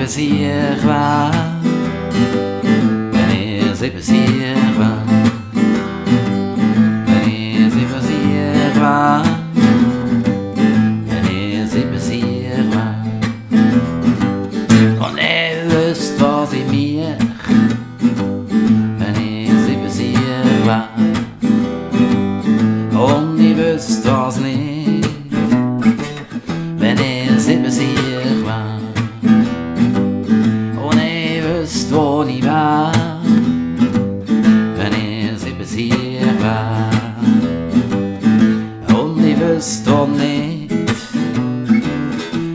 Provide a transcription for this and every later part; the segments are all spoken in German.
zeer waar. Wanneer zeven zeer waar. Wanneer zeven zeer waar. Wanneer zeven zeer waar. Und wüsst, was ich mir. Wanneer zeven zeer waar. Und ich wüsst, was nicht. Wanneer zeven zeer waar. Wo ich war, wenn ich sie besiegt war. Und ich wüsste auch nicht,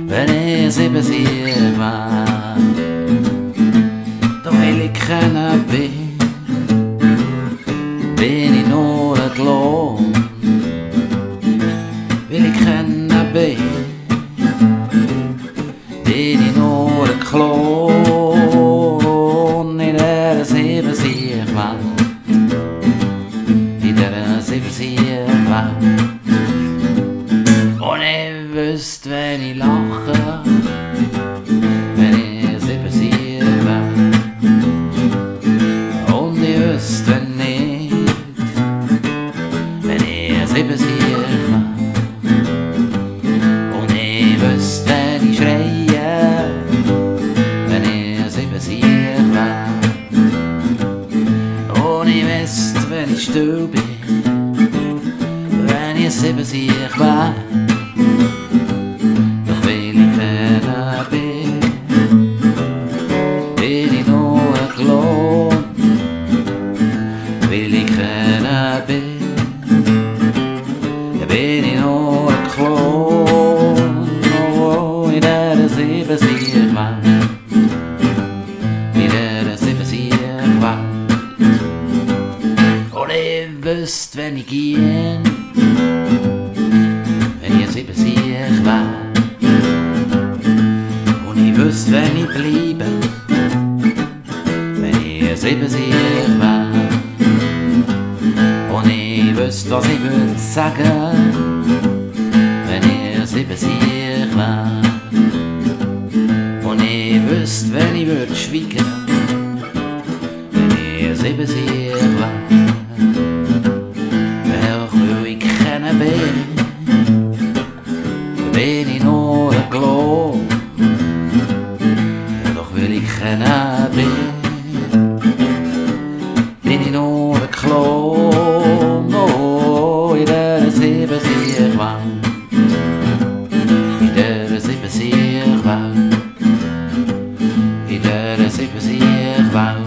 wenn ich sie besiegt war. Doch weil ich keiner bin ich nur ein Klon. Weil ich keiner bin ich nur ein Klon. Und ich wüsst, wenn ich lache, wenn ich sieben sieben war. Und ich wüsst, wenn nicht, wenn ich sieben sieben war. Und ich wüsst, wenn ich schreie, wenn ich sieben sieben war. Und ich wüsst, wenn ich still bin, wenn ich sieben sieben war. Doch weil ich keiner bin ich nur ein Klon. Weil ich keiner bin ich nur ein Klon. Oh, in der sieben sieben war. In der sieben sieben war. Und ich wüsst, wenn ich gehen, wenn ich sieben sieben war. Und ich wüsst, wenn ich bliebe, wenn ich sieben sieben war. Und ich wüsst, was ich würd sagen, wenn ich sieben sieben war. Und ich wüsst, wenn ich würd schwiegen, wenn ich sieben sieben war. Bin ich nur ein Klon, ja, doch weil ich keiner bin ich nur ein Klon. Oh, in der sieben sieben war. In der sieben sieben war. In der sieben sieben war.